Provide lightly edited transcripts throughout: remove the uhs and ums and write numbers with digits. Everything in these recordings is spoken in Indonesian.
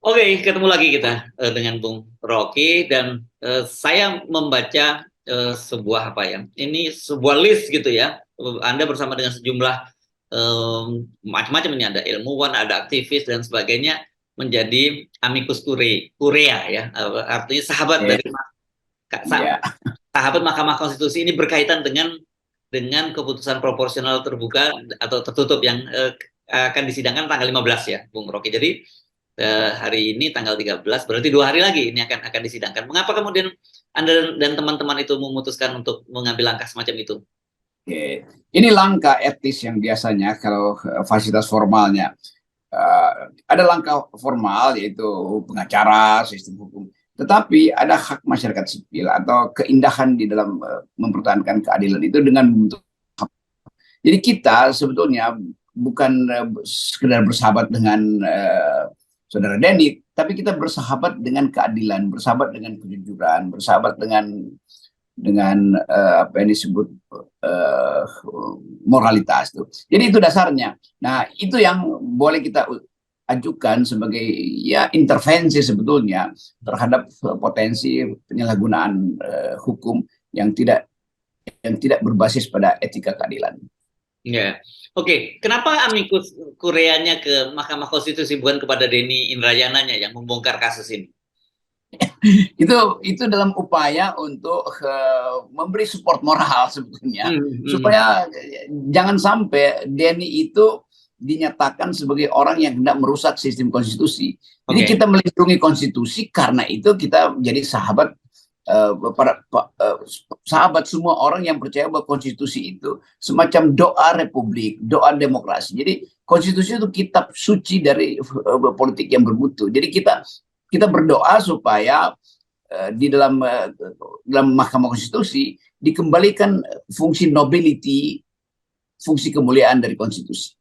Oke, ketemu lagi kita dengan Bung Rocky dan saya membaca sebuah apa ya? Ini sebuah list gitu ya. Anda bersama dengan sejumlah macam-macam ini, ada ilmuwan, ada aktivis dan sebagainya, menjadi amicus curiae ya. Artinya sahabat Eh, dari ya, sahabat Mahkamah Konstitusi. Ini berkaitan dengan keputusan proporsional terbuka atau tertutup yang akan disidangkan tanggal 15 ya, Bung Rocky. Jadi hari ini tanggal 13, berarti 2 hari lagi ini akan disidangkan. Mengapa kemudian Anda dan teman-teman itu memutuskan untuk mengambil langkah semacam itu? oke. Ini langkah etis yang biasanya kalau fasilitas formalnya eh, ada langkah formal yaitu pengacara, sistem hukum. Tetapi ada hak masyarakat sipil atau keindahan di dalam mempertahankan keadilan itu dengan membentuk. Jadi kita sebetulnya bukan sekedar bersahabat dengan saudara Denny, tapi kita bersahabat dengan keadilan, bersahabat dengan kejujuran, bersahabat dengan apa yang disebut uh, moralitas tuh. Jadi itu dasarnya. Nah, itu yang boleh kita ajukan sebagai ya intervensi sebetulnya terhadap potensi penyalahgunaan hukum yang tidak berbasis pada etika keadilan. Ya, oke. Kenapa amicus curiae-nya ke Mahkamah Konstitusi bukan kepada Denny Indrayananya yang membongkar kasus ini? itu dalam upaya untuk memberi support moral sebetulnya Hmm, hmm. supaya jangan sampai Denny itu dinyatakan sebagai orang yang hendak merusak sistem konstitusi. Jadi Oke. kita melindungi konstitusi, karena itu kita jadi sahabat para sahabat semua orang yang percaya bahwa konstitusi itu semacam doa republik, doa demokrasi. Jadi konstitusi itu kitab suci dari politik yang bermutu. Jadi kita berdoa supaya di dalam Mahkamah Konstitusi dikembalikan fungsi nobility, fungsi kemuliaan dari konstitusi.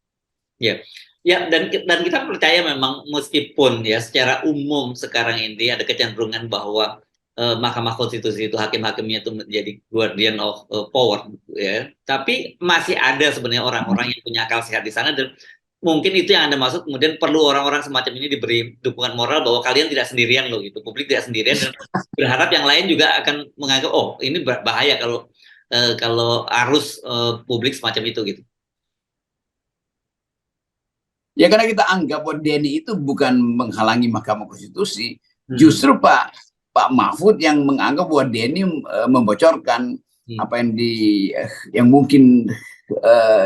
Ya, ya, dan kita percaya memang meskipun ya secara umum sekarang ini ada kecenderungan bahwa Mahkamah Konstitusi itu hakim-hakimnya itu menjadi guardian of power ya, tapi masih ada sebenarnya orang-orang yang punya akal sehat di sana, dan mungkin itu yang Anda maksud, kemudian perlu orang-orang semacam ini diberi dukungan moral bahwa kalian tidak sendirian loh gitu, publik tidak sendirian, dan berharap yang lain juga akan menganggap oh ini bahaya kalau kalau arus publik semacam itu gitu. Ya, karena kita anggap bahwa Denny itu bukan menghalangi Mahkamah Konstitusi, Hmm. justru Pak Mahfud yang menganggap bahwa Denny membocorkan Hmm. apa yang mungkin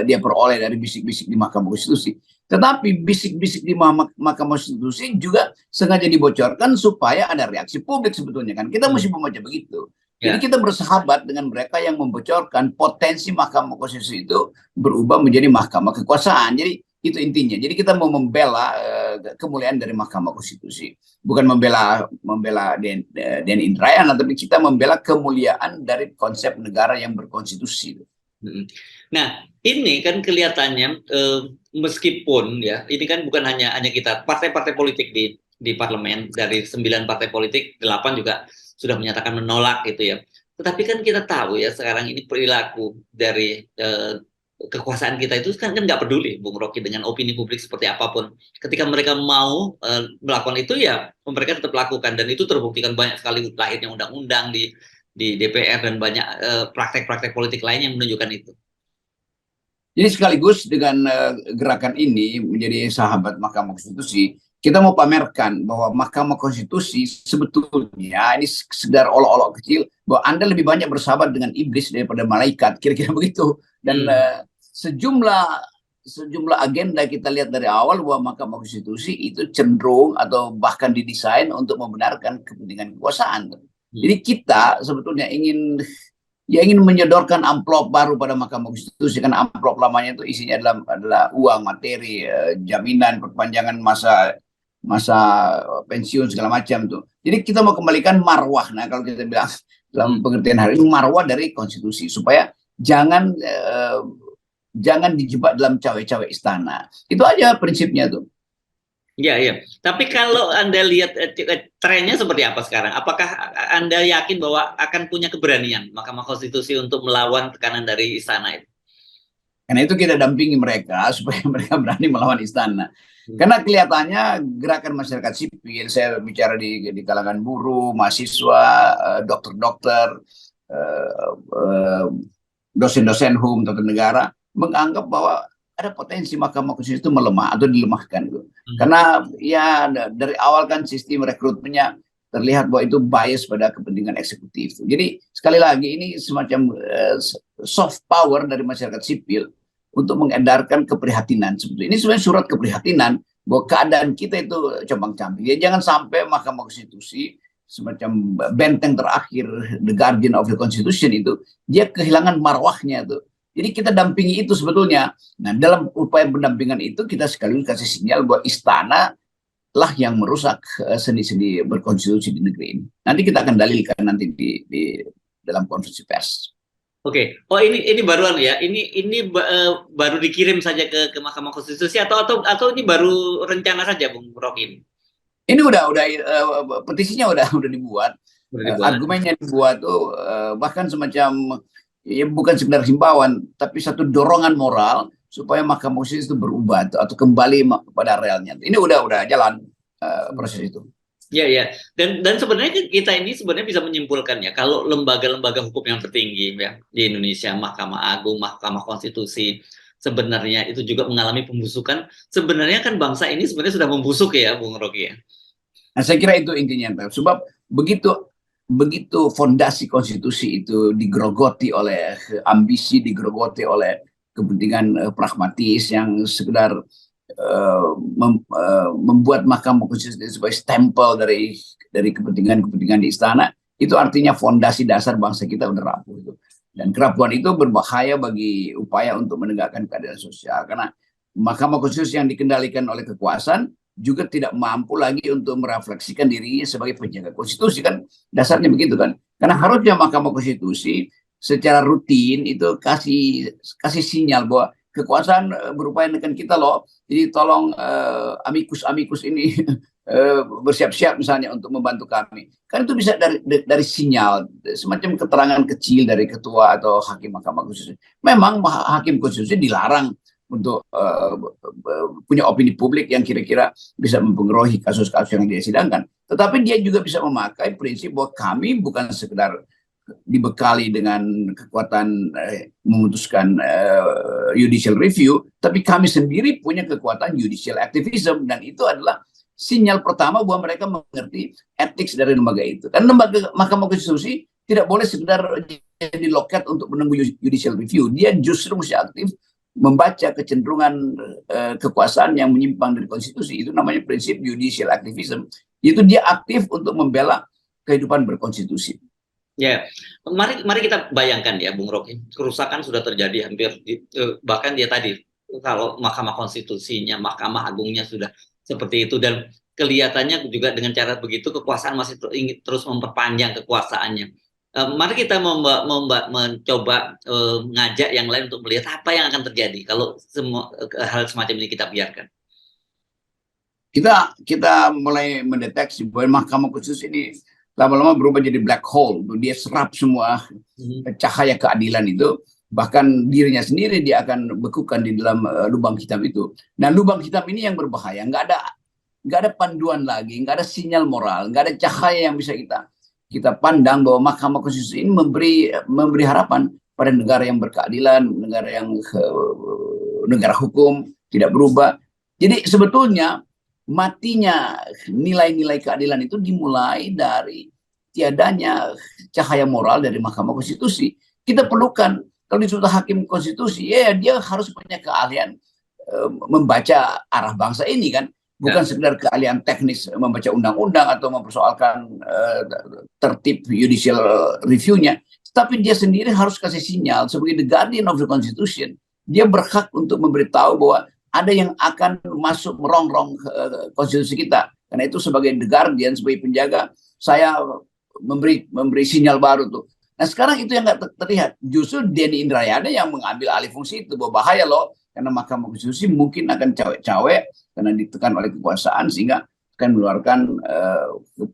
dia peroleh dari bisik-bisik di Mahkamah Konstitusi. Tetapi bisik-bisik di Mahkamah Konstitusi juga sengaja dibocorkan supaya ada reaksi publik sebetulnya, kan. Kita mesti Hmm. membaca begitu. Jadi Ya. kita bersahabat dengan mereka yang membocorkan potensi Mahkamah Konstitusi itu berubah menjadi mahkamah kekuasaan. Jadi itu intinya. Jadi kita mau membela kemuliaan dari Mahkamah Konstitusi, bukan membela membela Den Indrayana, tapi kita membela kemuliaan dari konsep negara yang berkonstitusi. Mm. Nah, ini kan kelihatannya meskipun ya ini kan bukan hanya hanya kita partai-partai politik di parlemen, dari 9 partai politik 8 juga sudah menyatakan menolak gitu ya. Tetapi kan kita tahu ya sekarang ini perilaku dari kekuasaan kita itu kan nggak peduli, Bung Rocky, dengan opini publik seperti apapun. Ketika mereka mau melakukan itu ya mereka tetap lakukan, dan itu terbuktikan banyak sekali lahirnya undang-undang di DPR dan banyak praktek-praktek politik lain yang menunjukkan itu. Jadi sekaligus dengan gerakan ini menjadi sahabat Mahkamah Konstitusi, kita mau pamerkan bahwa Mahkamah Konstitusi sebetulnya ini sekedar olok-olok kecil bahwa Anda lebih banyak bersahabat dengan iblis daripada malaikat, kira-kira begitu. Dan Hmm. sejumlah agenda kita lihat dari awal bahwa Mahkamah Konstitusi itu cenderung atau bahkan didesain untuk membenarkan kepentingan kekuasaan. Hmm. Jadi kita sebetulnya ingin menyodorkan amplop baru pada Mahkamah Konstitusi, kan amplop lamanya itu isinya adalah uang, materi, jaminan perpanjangan masa masa pensiun segala macam tuh. Jadi kita mau kembalikan marwah. Nah, kalau kita bilang dalam Hmm. pengertian hari ini, marwah dari konstitusi, supaya jangan dijebak dalam cawe-cawe istana. Itu aja prinsipnya tuh. Ya, ya. Tapi kalau Anda lihat trennya seperti apa sekarang? Apakah Anda yakin bahwa akan punya keberanian Mahkamah Konstitusi untuk melawan tekanan dari istana itu? Karena itu kita dampingi mereka supaya mereka berani melawan istana. Karena kelihatannya gerakan masyarakat sipil, saya bicara di kalangan buruh, mahasiswa, dokter-dokter, eh, eh, dosen-dosen hukum tata negara, menganggap bahwa ada potensi Mahkamah Konstitusi itu melemah atau dilemahkan gitu. Karena ya dari awal kan sistem rekrutmennya terlihat bahwa itu bias pada kepentingan eksekutif. Jadi sekali lagi ini semacam soft power dari masyarakat sipil untuk mengedarkan keprihatinan sebetulnya. Ini sebenarnya surat keprihatinan bahwa keadaan kita itu compang-camping. Ya, jangan sampai Mahkamah Konstitusi semacam benteng terakhir, the guardian of the constitution itu, dia kehilangan marwahnya tuh. Jadi kita dampingi itu sebetulnya. Nah, dalam upaya pendampingan itu kita sekaligus kasih sinyal bahwa istana lah yang merusak seni-seni berkonstitusi di negeri ini. Nanti kita akan dalilkan nanti di dalam konferensi pers. Oke, oh ini baruan ya, ini baru dikirim saja ke Mahkamah Konstitusi atau ini baru rencana saja, Bung Rocky? Ini udah petisinya udah dibuat. Argumennya dibuat tuh bahkan semacam ya bukan sekedar himbauan, tapi satu dorongan moral supaya Mahkamah Konstitusi itu berubah atau kembali pada realnya. Ini udah jalan proses itu. Ya, ya. Dan sebenarnya kita ini sebenarnya bisa menyimpulkan ya, kalau lembaga-lembaga hukum yang tertinggi ya di Indonesia, Mahkamah Agung, Mahkamah Konstitusi, sebenarnya itu juga mengalami pembusukan. Sebenarnya kan bangsa ini sebenarnya sudah membusuk ya, Bung Rocky ya. Nah, saya kira itu intinya, sebab begitu fondasi konstitusi itu digerogoti oleh ambisi, digerogoti oleh kepentingan pragmatis yang sekedar membuat Mahkamah Konstitusi sebagai stempel dari kepentingan di istana, itu artinya fondasi dasar bangsa kita udah rapuh itu. Dan kerapuhan itu berbahaya bagi upaya untuk menegakkan keadilan sosial, karena Mahkamah Konstitusi yang dikendalikan oleh kekuasaan juga tidak mampu lagi untuk merefleksikan dirinya sebagai penjaga konstitusi, kan dasarnya begitu kan. Karena harusnya Mahkamah Konstitusi secara rutin itu kasih sinyal bahwa kekuasaan berupaya menekan kita loh, jadi tolong amikus ini bersiap-siap misalnya untuk membantu kami. Kan itu bisa dari sinyal, semacam keterangan kecil dari ketua atau hakim Mahkamah Konstitusi. Memang hakim konstitusi dilarang untuk punya opini publik yang kira-kira bisa mempengaruhi kasus-kasus yang dia sidangkan. Tetapi dia juga bisa memakai prinsip bahwa kami bukan sekedar dibekali dengan kekuatan memutuskan judicial review, tapi kami sendiri punya kekuatan judicial activism, dan itu adalah sinyal pertama bahwa mereka mengerti etik dari lembaga itu. Dan lembaga Mahkamah Konstitusi tidak boleh sekedar jadi loket untuk menunggu judicial review, dia justru mesti aktif membaca kecenderungan kekuasaan yang menyimpang dari konstitusi. Itu namanya prinsip judicial activism. Itu dia aktif untuk membela kehidupan berkonstitusi. Ya, mari kita bayangkan ya, Bung Rocky, kerusakan sudah terjadi hampir bahkan dia tadi kalau Mahkamah Konstitusinya, Mahkamah Agungnya sudah seperti itu, dan kelihatannya juga dengan cara begitu kekuasaan masih ingin terus memperpanjang kekuasaannya. Mari kita mencoba ngajak yang lain untuk melihat apa yang akan terjadi kalau semua hal semacam ini kita biarkan. Kita mulai mendeteksi bahwa Mahkamah Konstitusi ini lama-lama berubah jadi black hole. Dia serap semua cahaya keadilan itu, bahkan dirinya sendiri dia akan bekukan di dalam lubang hitam itu. Nah, lubang hitam ini yang berbahaya, nggak ada panduan lagi, nggak ada sinyal moral, nggak ada cahaya yang bisa kita pandang bahwa Mahkamah Konstitusi ini memberi harapan pada negara yang berkeadilan, negara hukum tidak berubah. Jadi sebetulnya matinya nilai-nilai keadilan itu dimulai dari tiadanya cahaya moral dari Mahkamah Konstitusi. Kita perlukan, kalau disebut hakim konstitusi, ya dia harus punya keahlian membaca arah bangsa ini kan, bukan sekedar keahlian teknis membaca undang-undang atau mempersoalkan tertib judicial review-nya, tapi dia sendiri harus kasih sinyal sebagai the guardian of the constitution. Dia berhak untuk memberitahu bahwa ada yang akan masuk merongrong konstitusi kita. Karena itu sebagai the guardian, sebagai penjaga, saya memberi sinyal baru tuh. Nah sekarang itu yang nggak terlihat. Justru Denny Indrayana yang mengambil alih fungsi itu, bahaya loh. Karena Mahkamah Konstitusi mungkin akan cawe-cawe karena ditekan oleh kekuasaan, sehingga akan mengeluarkan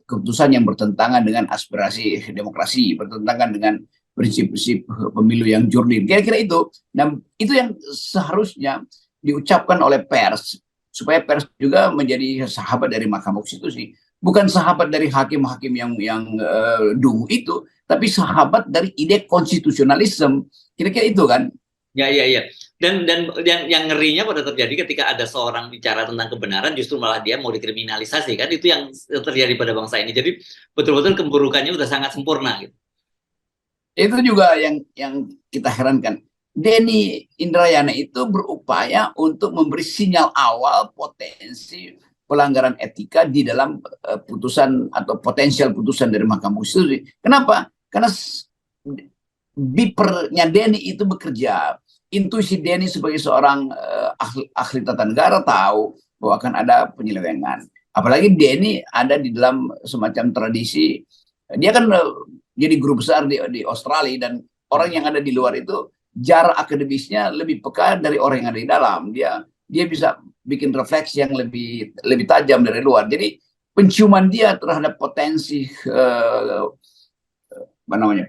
keputusan yang bertentangan dengan aspirasi demokrasi, bertentangan dengan prinsip-prinsip pemilu yang jurdil. Kira-kira itu. Nah itu yang seharusnya diucapkan oleh pers supaya pers juga menjadi sahabat dari Mahkamah Konstitusi, bukan sahabat dari hakim-hakim yang dungu itu, tapi sahabat dari ide konstitusionalisme. Kira-kira itu kan. Ya, ya, ya. Dan yang ngerinya pada terjadi ketika ada seorang bicara tentang kebenaran, justru malah dia mau dikriminalisasi kan, itu yang terjadi pada bangsa ini. Jadi betul-betul keburukannya udah sangat sempurna gitu. Itu juga yang kita herankan. Denny Indrayana itu berupaya untuk memberi sinyal awal potensi pelanggaran etika di dalam putusan atau potensial putusan dari Mahkamah Konstitusi. Kenapa? Karena bipernya Denny itu bekerja. Intuisi Denny sebagai seorang ahli tata negara tahu bahwa akan ada penyelewengan. Apalagi Denny ada di dalam semacam tradisi. Dia kan jadi guru besar di Australia, dan orang yang ada di luar itu jarak akademisnya lebih peka dari orang yang ada di dalam. Dia bisa bikin refleksi yang lebih tajam dari luar. Jadi penciuman dia terhadap potensi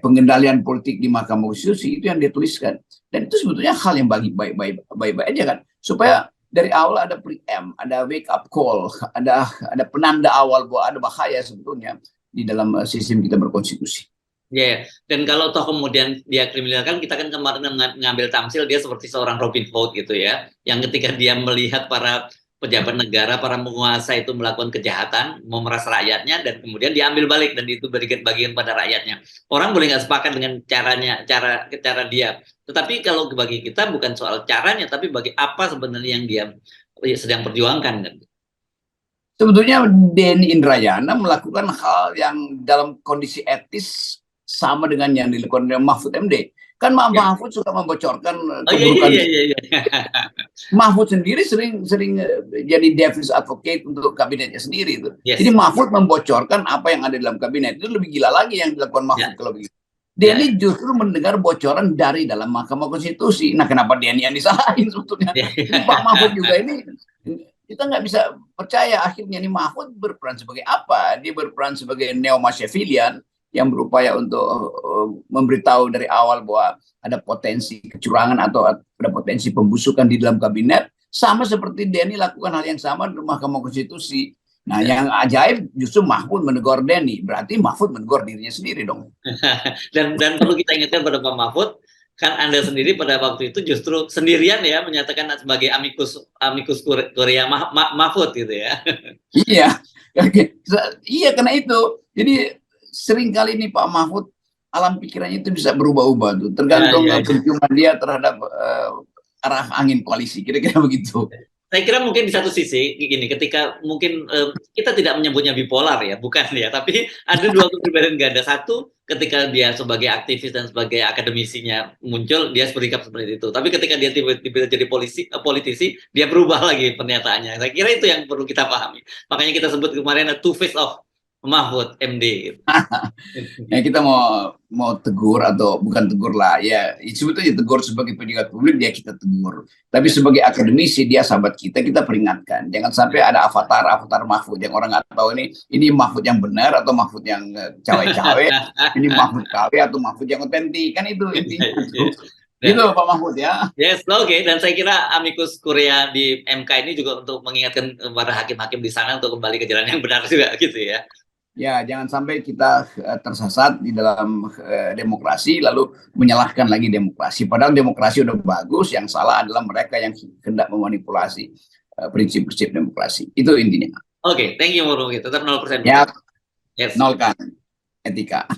pengendalian politik di Mahkamah Konstitusi itu yang dia tuliskan. Dan itu sebetulnya hal yang baik-baik aja kan, supaya dari awal ada preempt, ada wake up call, ada penanda awal bahwa ada bahaya sebetulnya di dalam sistem kita berkonstitusi. Ya, yeah. Dan kalau toh kemudian dia kriminalkan, kita kan kemarin mengambil tamsil dia seperti seorang Robin Hood gitu ya, yang ketika dia melihat para pejabat negara, para penguasa itu melakukan kejahatan, memeras rakyatnya, dan kemudian diambil balik dan itu bagian pada rakyatnya. Orang boleh nggak sepakat dengan cara dia, tetapi kalau bagi kita bukan soal caranya, tapi bagi apa sebenarnya yang dia sedang perjuangkan kan. Sebetulnya Denny Indrayana melakukan hal yang dalam kondisi etis sama dengan yang dilakukan oleh Mahfud MD. Kan Mahfud suka membocorkan keburukan. Iya. Mahfud sendiri sering jadi devil's advocate untuk kabinetnya sendiri itu. Yes. Jadi Mahfud membocorkan apa yang ada dalam kabinet, itu lebih gila lagi yang dilakukan Mahfud kalau begitu. Denny justru mendengar bocoran dari dalam Mahkamah Konstitusi. Nah, kenapa Denny yang disalahin sebetulnya? Pak Mahfud juga ini, kita nggak bisa percaya akhirnya ini Mahfud berperan sebagai apa? Dia berperan sebagai neo-Machiavellian yang berupaya untuk memberitahu dari awal bahwa ada potensi kecurangan atau ada potensi pembusukan di dalam kabinet, sama seperti Denny lakukan hal yang sama di Mahkamah Konstitusi. Nah, yang ajaib justru Mahfud menegur Denny, berarti Mahfud menegur dirinya sendiri dong. dan perlu kita ingatkan pada Pak Mahfud, kan Anda sendiri pada waktu itu justru sendirian ya menyatakan sebagai amikus Korea Mahfud gitu ya. Iya, iya karena itu. Jadi sering kali nih Pak Mahfud alam pikirannya itu bisa berubah-ubah tuh, tergantung penciuman dia terhadap arah angin koalisi, kira-kira begitu. Saya kira mungkin di satu sisi gini, ketika mungkin kita tidak menyebutnya bipolar ya, bukan ya, tapi ada dua kepribadian ganda. Satu, ketika dia sebagai aktivis dan sebagai akademisinya muncul, dia bersikap seperti itu. Tapi ketika dia tiba-tiba jadi politisi, dia berubah lagi pernyataannya. Saya kira itu yang perlu kita pahami. Makanya kita sebut kemarin two face of Mahfud MD. Ya, kita mau tegur atau bukan tegur lah ya, sebetulnya tegur sebagai pejabat publik dia kita tegur, tapi sebagai akademisi dia sahabat kita peringatkan jangan sampai ada avatar Mahfud yang orang nggak tahu ini Mahfud yang benar atau Mahfud yang cawe-cawe, ini Mahfud KW atau Mahfud yang otentik, kan itu intinya. Gitu Pak Mahfud ya. Yes, oke. Dan saya kira amikus Korea di MK ini juga untuk mengingatkan para hakim-hakim di sana untuk kembali ke jalan yang benar juga gitu ya. Ya, jangan sampai kita tersesat di dalam demokrasi lalu menyalahkan lagi demokrasi. Padahal demokrasi udah bagus, yang salah adalah mereka yang hendak memanipulasi prinsip-prinsip demokrasi. Itu intinya. Oke, thank you Murung. Tetap 0%. Ya, yes. nolkan etika.